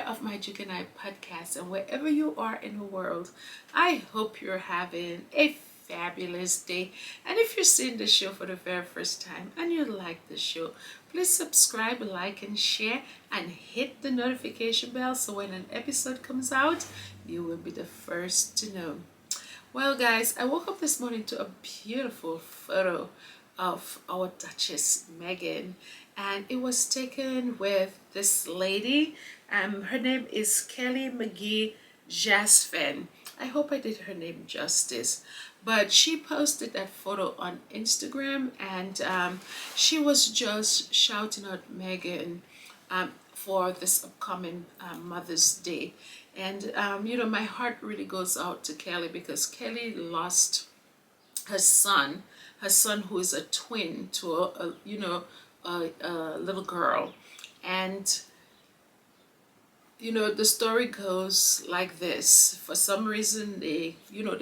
of my Duke and I podcast, and wherever you are in the world, I hope you're having a fabulous day. And if you're seeing the show for the very first time and you like the show, please subscribe, like, and share, and hit the notification bell so when an episode comes out, you will be the first to know. Well, guys, I woke up this morning to a beautiful photo of our Duchess Meghan, and it was taken with this lady. Her name is Kelly McGee Jasfin. I hope I did her name justice, but she posted that photo on Instagram, and she was just shouting out Meghan for this upcoming Mother's Day. And my heart really goes out to Kelly, because Kelly lost her son who is a twin to a little girl. And the story goes like this. For some reason, they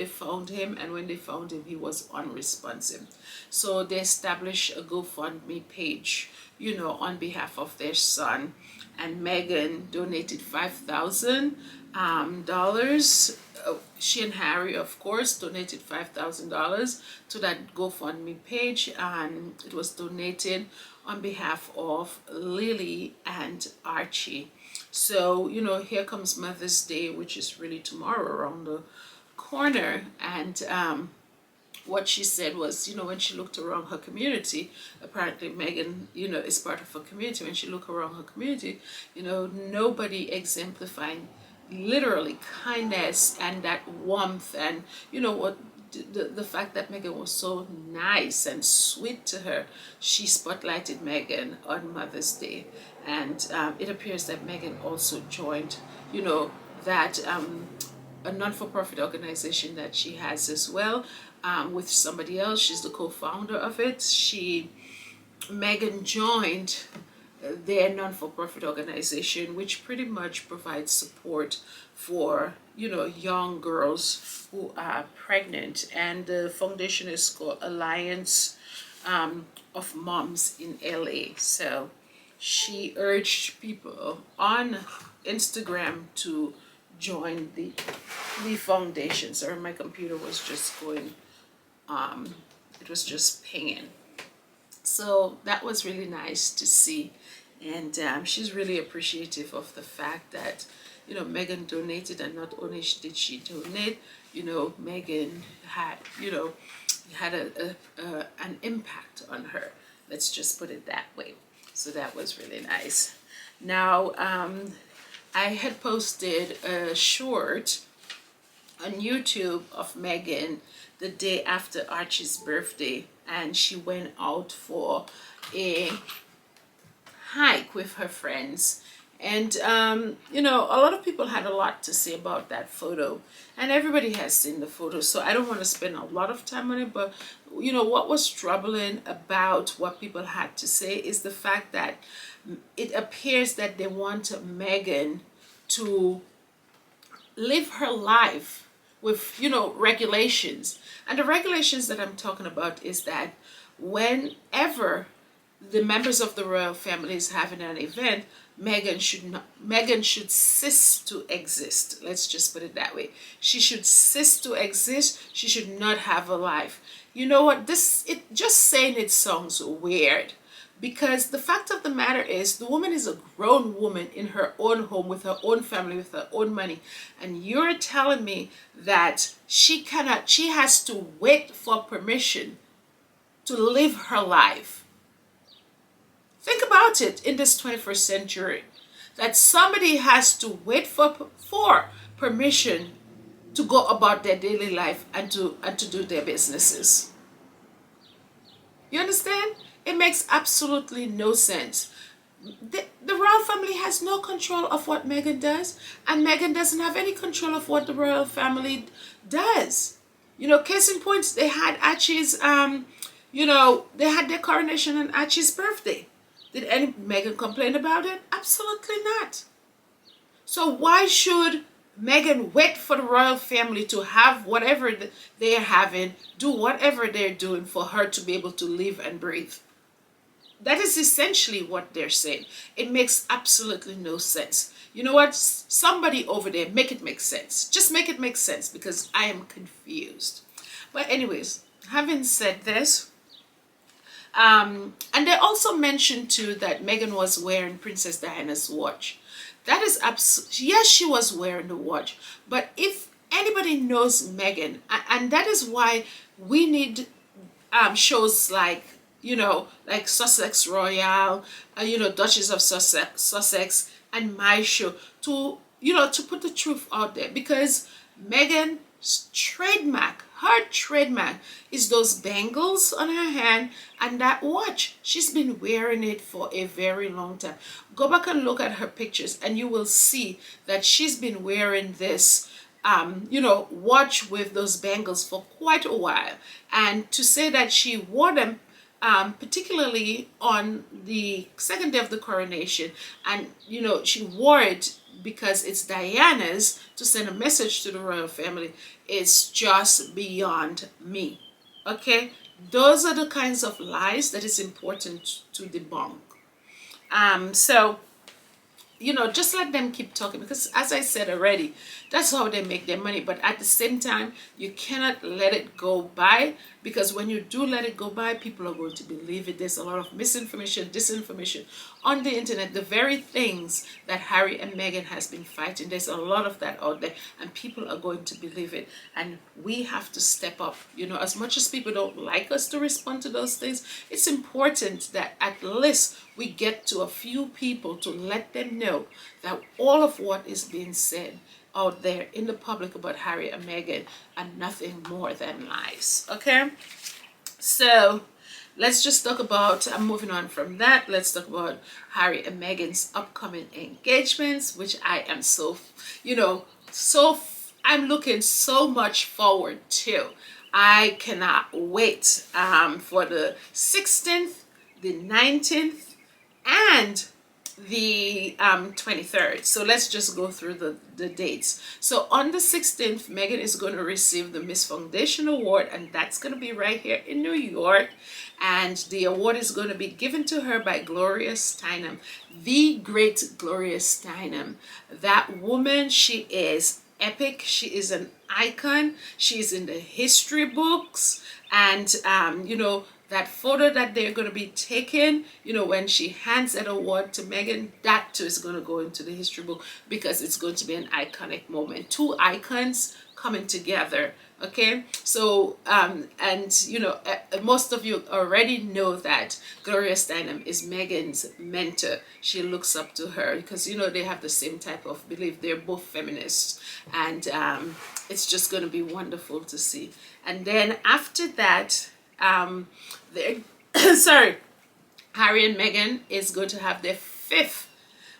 found him, and when they found him, he was unresponsive. So they established a GoFundMe page, on behalf of their son. And Meghan donated $5,000. She and Harry, of course, donated $5,000 to that GoFundMe page, and it was donated on behalf of Lily and Archie. So, here comes Mother's Day, which is really tomorrow around the corner. And what she said was, when she looked around her community, apparently Meghan, is part of her community. When she looked around her community, nobody exemplifying literally kindness and that warmth, and the fact that Meghan was so nice and sweet to her. She spotlighted Meghan on Mother's Day, and it appears that Meghan also joined that a non-for-profit organization that she has as well, with somebody else. She's the co-founder of it. Meghan joined their non-for-profit organization, which pretty much provides support for young girls who are pregnant, and the foundation is called Alliance of Moms in LA. So she urged people on Instagram to join the foundation. Sorry, my computer was just going it was just pinging. So that was really nice to see, and she's really appreciative of the fact that Meghan donated, and not only did she donate, Meghan had an impact on her. Let's just put it that way. So that was really nice. Now, I had posted a short on YouTube of Meghan the day after Archie's birthday, and she went out for a hike with her friends. And a lot of people had a lot to say about that photo, and everybody has seen the photo, so I don't want to spend a lot of time on it. But what was troubling about what people had to say is the fact that it appears that they want Meghan to live her life with regulations. And the regulations that I'm talking about is that whenever the members of the royal family is having an event, Meghan should cease to exist. Let's just put it that way. She should cease to exist. She should not have a life. You know what? It just saying it sounds weird, because the fact of the matter is, the woman is a grown woman in her own home, with her own family, with her own money, and you're telling me that she has to wait for permission to live her life. Think about it in this 21st century, that somebody has to wait for permission to go about their daily life and to do their businesses. You understand? It makes absolutely no sense. The royal family has no control of what Meghan does, and Meghan doesn't have any control of what the royal family does. Case in point, they had Archie's, they had their coronation on Archie's birthday. Did any Meghan complain about it? Absolutely not. So why should Meghan wait for the royal family to have whatever they're having, do whatever they're doing, for her to be able to live and breathe? That is essentially what they're saying. It makes absolutely no sense. You know what? Somebody over there, make it make sense. Just make it make sense, because I am confused. But anyways, having said this, and they also mentioned too that Meghan was wearing Princess Diana's watch. That is yes, she was wearing the watch. But if anybody knows Meghan, and that is why we need shows like, like Sussex Royal, Duchess of Sussex, and my show, to to put the truth out there, because Meghan's trademark, her trademark, is those bangles on her hand and that watch. She's been wearing it for a very long time. Go back and look at her pictures, and you will see that she's been wearing this watch with those bangles for quite a while. And to say that she wore them particularly on the second day of the coronation, and she wore it because it's Diana's, to send a message to the royal family, is just beyond me. Okay, those are the kinds of lies that is important to debunk. So just let them keep talking, because as I said already, that's how they make their money. But at the same time, you cannot let it go by, because when you do let it go by, people are going to believe it. There's a lot of misinformation, disinformation on the internet. The very things that Harry and Meghan has been fighting, there's a lot of that out there, and people are going to believe it. And we have to step up. As much as people don't like us to respond to those things, it's important that at least we get to a few people to let them know that all of what is being said out there in the public about Harry and Meghan are nothing more than lies. Okay, so let's just talk about, I'm moving on from that, let's talk about Harry and Meghan's upcoming engagements, which I am I'm looking so much forward to. I cannot wait for the 16th, the 19th, and the 23rd. So let's just go through the dates. So on the 16th, Meghan is going to receive the Miss Foundation Award, and that's going to be right here in New York. And the award is going to be given to her by Gloria Steinem, the great Gloria Steinem. That woman, she is epic. She is an icon. She's in the history books. And that photo that they're going to be taking, when she hands that award to Meghan, that too is going to go into the history book, because it's going to be an iconic moment. Two icons coming together. Okay, so most of you already know that Gloria Steinem is Meghan's mentor. She looks up to her because they have the same type of belief. They're both feminists, and it's just going to be wonderful to see. And then after that, Harry and Meghan is going to have their 5th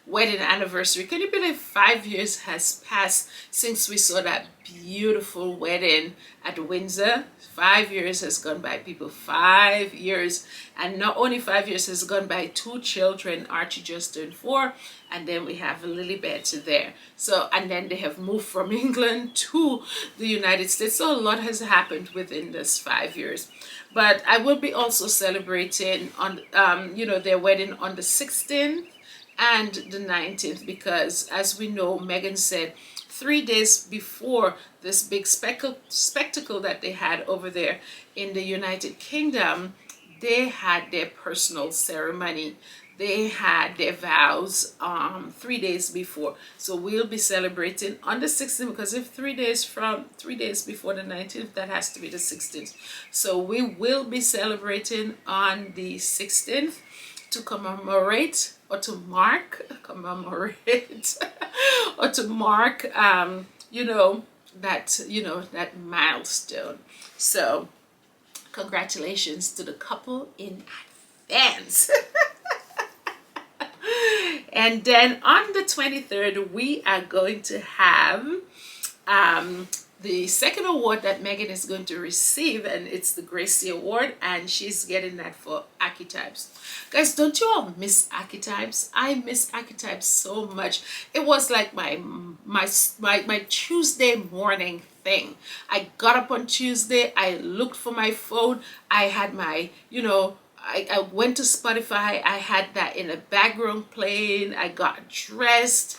wedding anniversary. Can you believe 5 years has passed since we saw that beautiful wedding at Windsor? 5 years has gone by, people. 5 years. And not only 5 years has gone by, 2 children. Archie just turned 4, and then we have Lilibet there. So, and then they have moved from England to the United States. So a lot has happened within this 5 years. But I will be also celebrating on their wedding on the 16th and the 19th, because as we know, Meghan said 3 days before this big spectacle that they had over there in the United Kingdom, they had their personal ceremony. They had their vows 3 days before. So we'll be celebrating on the 16th, because if 3 days before the 19th, that has to be the 16th. So we will be celebrating on the 16th to commemorate or to mark or to mark that milestone. So congratulations to the couple in advance. And then on the 23rd, we are going to have the second award that Meghan is going to receive, and it's the Gracie Award, and she's getting that for archetypes. Guys, don't you all miss archetypes? I miss archetypes so much. It was like my Tuesday morning thing. I got up on Tuesday, I looked for my phone, I had my I went to Spotify. I had that in the background playing. I got dressed.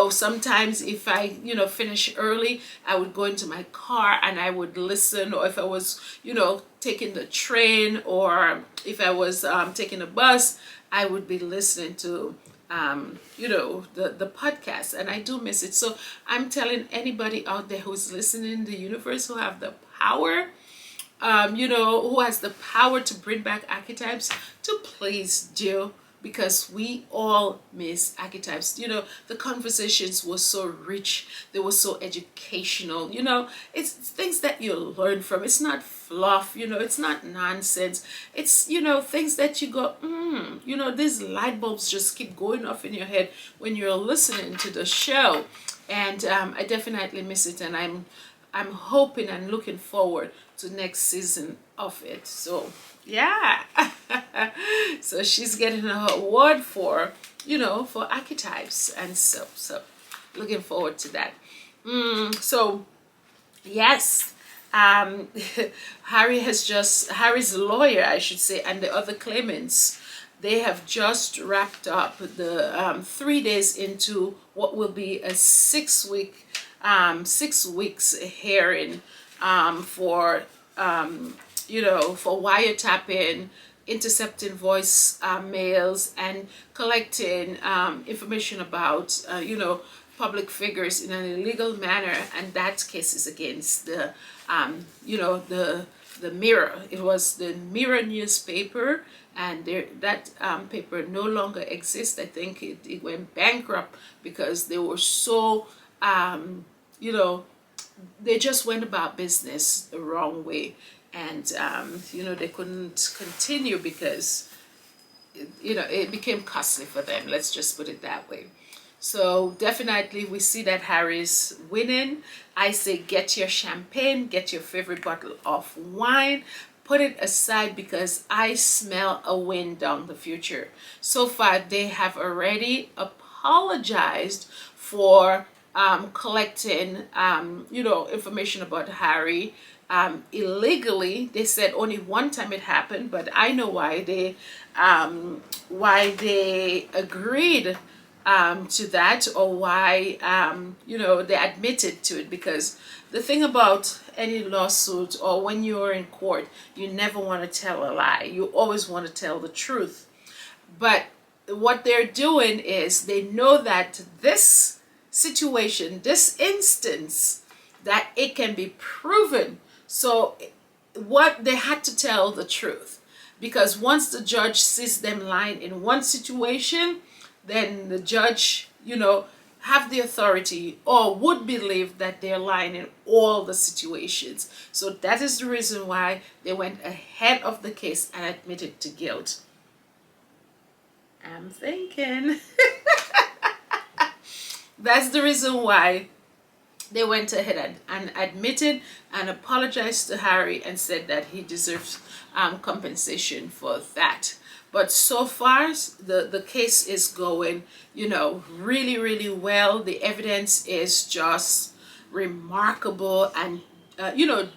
Sometimes if I, finish early, I would go into my car and I would listen. Or if I was, taking the train, or if I was taking a bus, I would be listening to the podcast, and I do miss it. So I'm telling anybody out there who's listening, the universe, who have the power, who has the power to bring back archetypes, to please do, because we all miss archetypes. The conversations were so rich, they were so educational. It's things that you learn from. It's not fluff, it's not nonsense. It's, things that you go, these light bulbs just keep going off in your head when you're listening to the show. And I definitely miss it, and I'm hoping and looking forward to next season of it. So yeah. So she's getting an award for archetypes, and so looking forward to that. So yes, Harry's lawyer, I should say, and the other claimants, they have just wrapped up the 3 days into what will be a 6 weeks hearing for wiretapping, intercepting voice mails, and collecting information about public figures in an illegal manner. And that case is against the Mirror. It was the Mirror newspaper, and that paper no longer exists. I think it went bankrupt because they were so they just went about business the wrong way, and they couldn't continue because it became costly for them. Let's just put it that way. So definitely we see that Harry's winning. I say get your champagne, get your favorite bottle of wine, put it aside, because I smell a win down the future. So far they have already apologized for collecting information about Harry illegally. They said only one time it happened, but I know why they agreed to that, or why they admitted to it. Because the thing about any lawsuit, or when you're in court, you never want to tell a lie. You always want to tell the truth. But what they're doing is, they know that this situation, this instance, that it can be proven. So what they had to tell the truth, because once the judge sees them lying in one situation, then the judge have the authority, or would believe, that they're lying in all the situations. So that is the reason why they went ahead of the case and admitted to guilt. I'm thinking that's the reason why they went ahead and admitted and apologized to Harry, and said that he deserves compensation for that. But so far the case is going really, really well. The evidence is just remarkable, and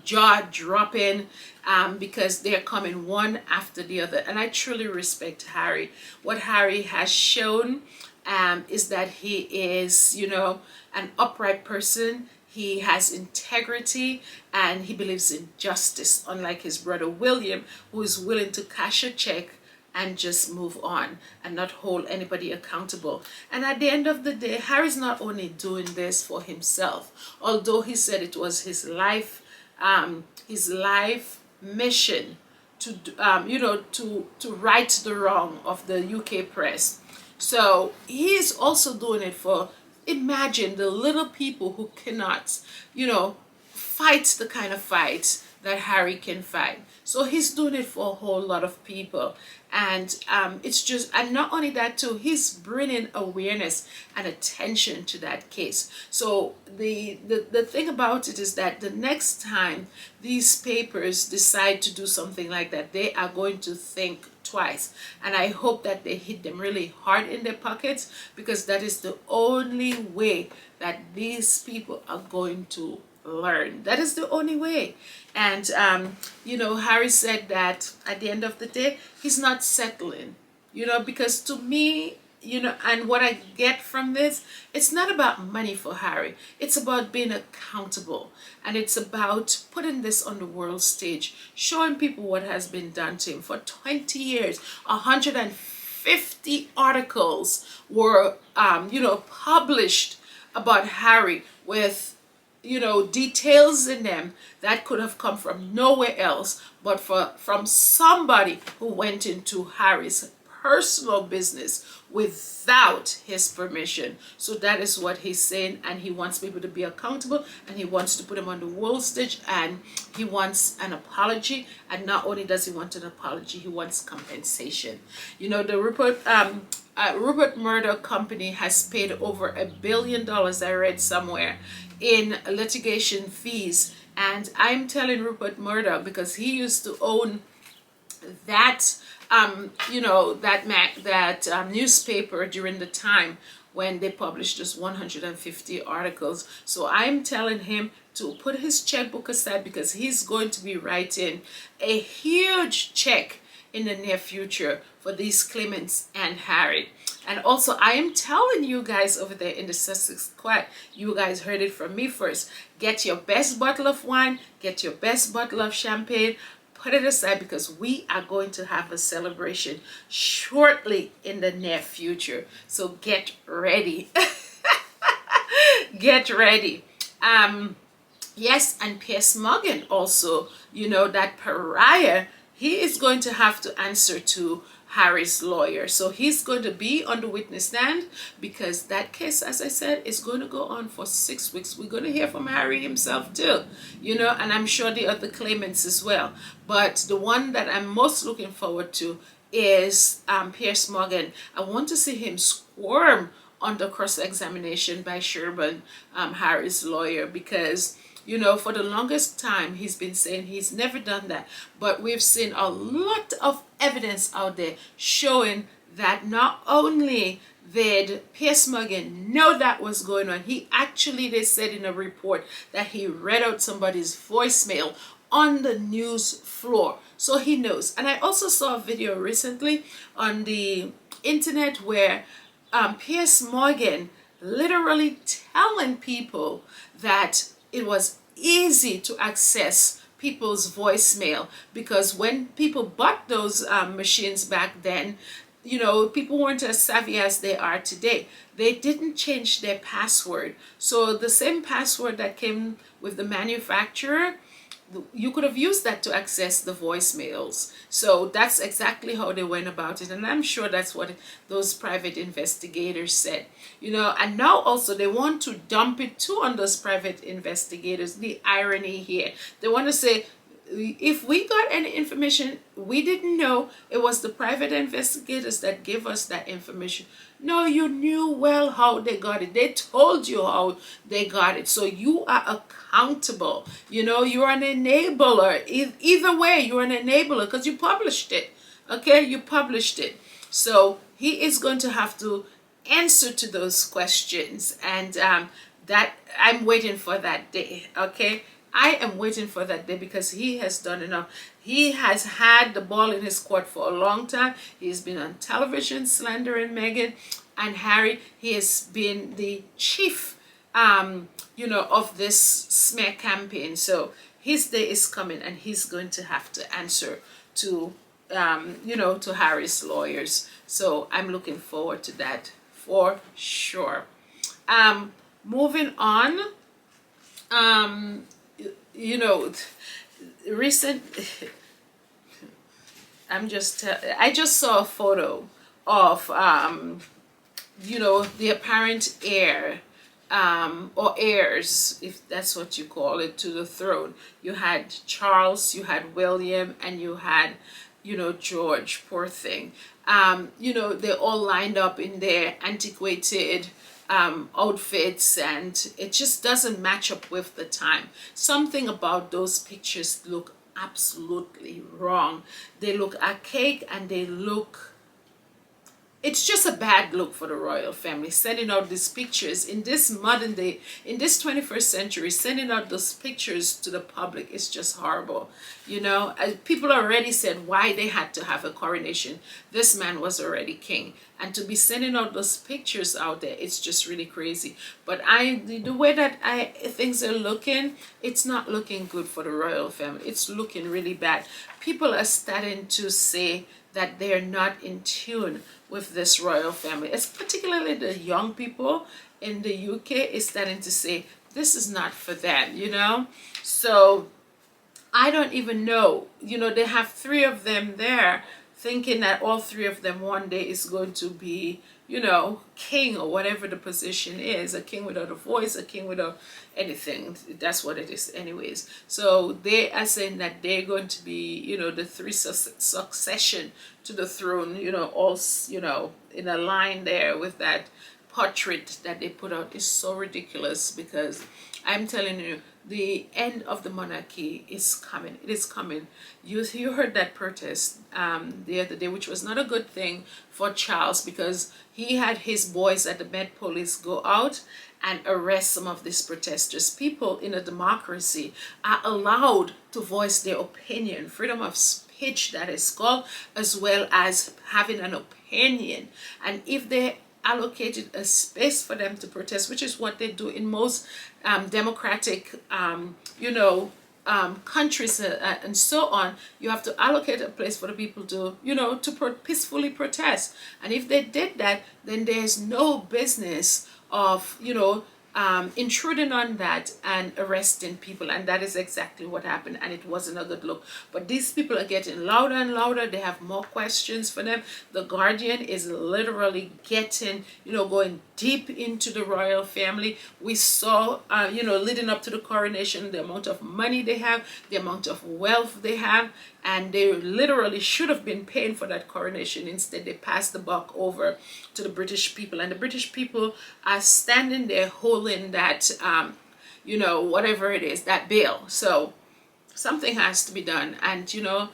jaw-dropping, because they're coming one after the other. And I truly respect Harry. What Harry has shown is that he is, an upright person. He has integrity, and he believes in justice, unlike his brother William, who is willing to cash a check and just move on and not hold anybody accountable. And at the end of the day, Harry's not only doing this for himself, although he said it was his life mission to right the wrong of the UK press. So he is also doing it for, imagine the little people who cannot, fight the kind of fight that Harry can fight. So he's doing it for a whole lot of people. And it's just, and not only that too, he's bringing awareness and attention to that case. So the thing about it is that the next time these papers decide to do something like that, they are going to think twice. And I hope that they hit them really hard in their pockets, because that is the only way that these people are going to learn. That is the only way. And you know, Harry said that at the end of the day, he's not settling, you know, because to me, you know, and what I get from this, it's not about money for Harry. It's about being accountable, and it's about putting this on the world stage, showing people what has been done to him for 20 years. 150 articles were you know, published about Harry with, you know, details in them that could have come from nowhere else but from somebody who went into Harry's personal business without his permission. So that is what he's saying, and he wants people to be accountable, and he wants to put him on the world stage, and he wants an apology. And not only does he want an apology, he wants compensation. You know, the Rupert Murdoch company has paid over $1 billion, I read somewhere, in litigation fees. And I'm telling Rupert Murdoch, because he used to own that you know, that newspaper during the time when they published just 150 articles. So I'm telling him to put his checkbook aside, because he's going to be writing a huge check in the near future for these claimants and Harry. And also, I am telling you guys over there in the Sussex Squad, you guys heard it from me first. Get your best bottle of wine, get your best bottle of champagne, put it aside, because we are going to have a celebration shortly in the near future. So get ready. Get ready. Yes, and Piers Morgan also, you know, that pariah, he is going to have to answer to Harry's lawyer. So he's going to be on the witness stand, because that case, as I said, is going to go on for 6 weeks. We're going to hear from Harry himself too, you know, and I'm sure the other claimants as well. But the one that I'm most looking forward to is Piers Morgan. I want to see him squirm under cross-examination by Sherburne, Harry's lawyer, because, you know, for the longest time, he's been saying he's never done that. But we've seen a lot of evidence out there showing that not only did Piers Morgan know that was going on, he actually, they said in a report that he read out somebody's voicemail on the news floor. So he knows. And I also saw a video recently on the internet where Piers Morgan literally telling people that it was easy to access people's voicemail, because when people bought those machines back then, you know, people weren't as savvy as they are today. They didn't change their password. So the same password that came with the manufacturer, you could have used that to access the voicemails. So that's exactly how they went about it, and I'm sure that's what those private investigators said, you know. And now also they want to dump it too on those private investigators. The irony here, they want to say, if we got any information we didn't know, it was the private investigators that gave us that information. No, you knew well how they got it. They told you how they got it. So you are accountable. You know, you're an enabler. Either way, you're an enabler because you published it. Okay, you published it. So he is going to have to answer to those questions. And that I'm waiting for that day. Okay, I am waiting for that day, because he has done enough. He has had the ball in his court for a long time. He's been on television slandering Meghan and Harry. He has been the chief, you know, of this smear campaign. So his day is coming, and he's going to have to answer to, you know, to Harry's lawyers. So I'm looking forward to that for sure. Moving on. You know, recent, I just saw a photo of, you know, the apparent heir, or heirs, if that's what you call it, to the throne. You had Charles, you had William, and you had, you know, George, poor thing. You know, they all lined up in their antiquated outfits, and it just doesn't match up with the time. Something about those pictures look absolutely wrong. They look archaic, and they look it's just a bad look for the royal family, sending out these pictures in this modern day, in this 21st century, sending out those pictures to the public is just horrible. You know, people already said why they had to have a coronation. This man was already king, and to be sending out those pictures out there, it's just really crazy. But the way that things are looking, it's not looking good for the royal family. It's looking really bad. People are starting to say that they're not in tune with this royal family. It's particularly the young people in the UK is starting to say this is not for them, you know. So I don't even know, you know, they have three of them there thinking that all three of them one day is going to be, you know, king or whatever the position is, a king without a voice, a king without anything. That's what it is anyways. So they are saying that they're going to be, you know, the three succession to the throne, you know, all, you know, in a line there with that portrait that they put out is so ridiculous, because I'm telling you, the end of the monarchy is coming. It is coming. You heard that protest the other day, which was not a good thing for Charles, because he had his boys at the Met Police go out and arrest some of these protesters. People in a democracy are allowed to voice their opinion, freedom of speech that is called, as well as having an opinion. And if they allocated a space for them to protest, which is what they do in most democratic, you know, countries and so on. You have to allocate a place for the people to, you know, to peacefully protest. And if they did that, then there's no business of, you know, intruding on that and arresting people. And that is exactly what happened, and it wasn't a good look. But these people are getting louder and louder. They have more questions for them. The Guardian is literally getting, you know, going deep into the royal family. We saw, you know, leading up to the coronation, the amount of money they have, the amount of wealth they have, and they literally should have been paying for that coronation. Instead, they passed the buck over to the British people, and the British people are standing there holding that, you know, whatever it is, that bill. So something has to be done, and you know,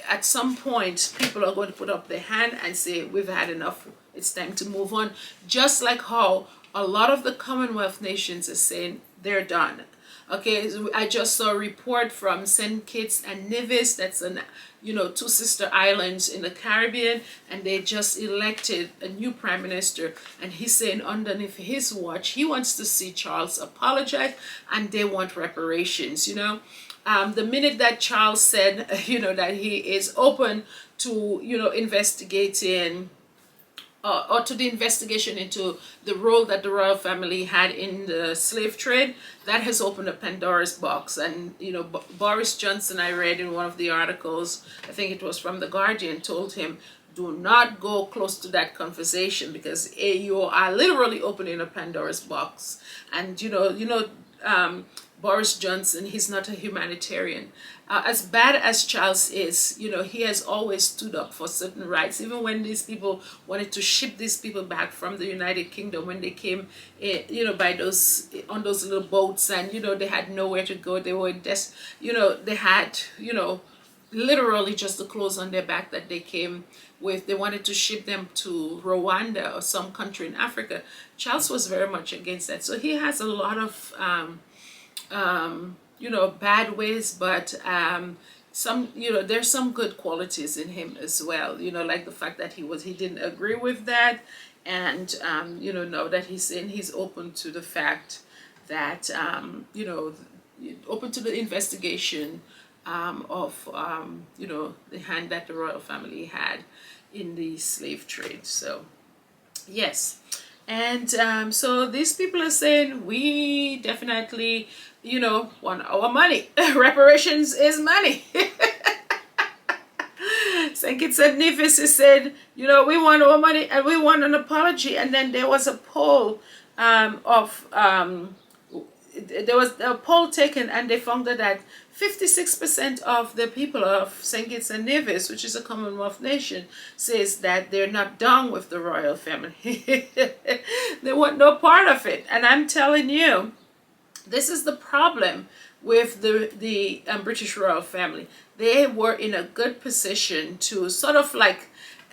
at some point, people are going to put up their hand and say, we've had enough. It's time to move on. Just like how a lot of the Commonwealth nations are saying they're done. Okay, so I just saw a report from St. Kitts and Nevis. That's an, you know, two sister islands in the Caribbean, and they just elected a new prime minister, and he's saying underneath his watch he wants to see Charles apologize, and they want reparations. You know, the minute that Charles said, you know, that he is open to, you know, investigating or to the investigation into the role that the royal family had in the slave trade, that has opened a Pandora's box. And you know, Boris Johnson, I read in one of the articles, I think it was from the Guardian, told him, do not go close to that conversation, because you are literally opening a Pandora's box. And you know, Boris Johnson, he's not a humanitarian. As bad as Charles is, you know, he has always stood up for certain rights. Even when these people wanted to ship these people back from the United Kingdom, when they came, you know, by those, on those little boats, and you know, they had nowhere to go. They were you know, they had, you know, literally just the clothes on their back that they came with. They wanted to ship them to Rwanda or some country in Africa. Charles was very much against that. So he has a lot of you know, bad ways, but some, you know, there's some good qualities in him as well, you know, like the fact that he didn't agree with that, and you know, now that he's saying he's open to the fact that you know, open to the investigation of you know, the hand that the royal family had in the slave trade. So yes. And so these people are saying, we definitely, you know, want our money. Reparations is money. St. Kitts and Nevis said, you know, we want our money and we want an apology. And then there was a poll there was a poll taken, and they found that 56% of the people of St. Kitts and Nevis, which is a Commonwealth nation, says that they're not down with the royal family. They want no part of it. And I'm telling you, this is the problem with the British royal family. They were in a good position to sort of like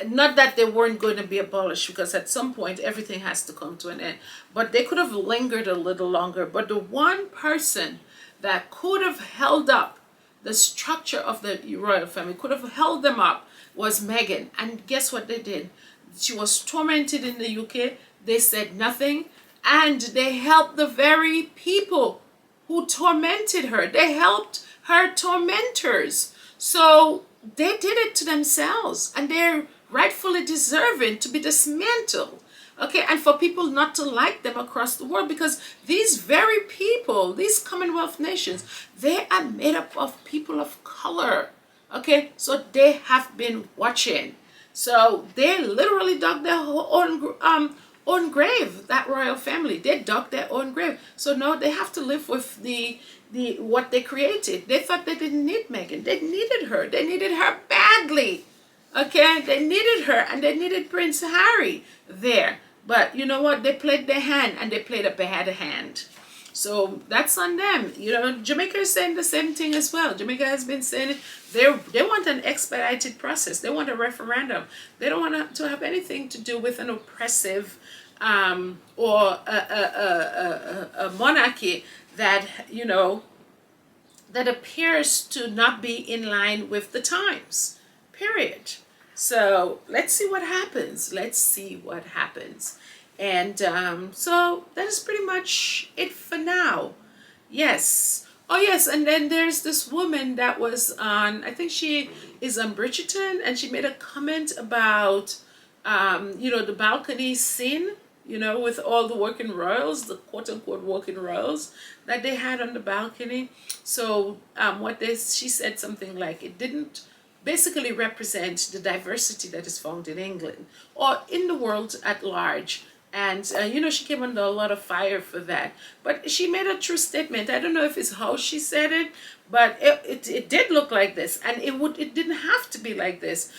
Not that they weren't going to be abolished, because at some point everything has to come to an end, but they could have lingered a little longer. But the one person that could have held up the structure of the royal family, could have held them up, was Meghan. And guess what they did? She was tormented in the UK. They said nothing, and they helped the very people who tormented her. They helped her tormentors. So they did it to themselves, and they're rightfully deserving to be dismantled. Okay, and for people not to like them across the world, because these very people, these Commonwealth nations, they are made up of people of color. Okay, so they have been watching. So they literally dug their own grave. That royal family, they dug their own grave. So now they have to live with the what they created. They thought they didn't need Meghan. They needed her. They needed her badly. Okay, they needed her, and they needed Prince Harry there. But you know what? They played their hand, and they played a bad hand. So that's on them. You know, Jamaica is saying the same thing as well. Jamaica has been saying it. They want an expedited process. They want a referendum. They don't want to have anything to do with an oppressive or a monarchy that, you know, that appears to not be in line with the times. Period. So let's see what happens. Let's see what happens. And so that is pretty much it for now. Yes. Oh yes, and then there's this woman that was on, I think she is on Bridgerton, and she made a comment about, you know, the balcony scene, you know, with all the working royals, the quote-unquote working royals that they had on the balcony. So she said something like, it didn't basically represent the diversity that is found in England or in the world at large. And, you know, she came under a lot of fire for that. But she made a true statement. I don't know if it's how she said it, but it did look like this. And it didn't have to be like this.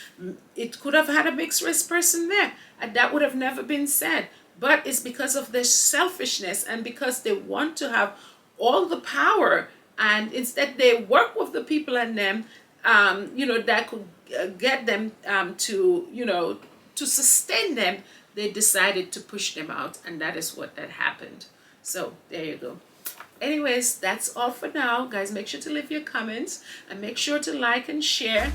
It could have had a mixed race person there, and that would have never been said. But it's because of their selfishness, and because they want to have all the power, and instead they work with the people and them, you know, that could get them to, you know, to sustain them. They decided to push them out, and that is what that happened. So there you go. Anyways, that's all for now, guys. Make sure to leave your comments, and make sure to like and share.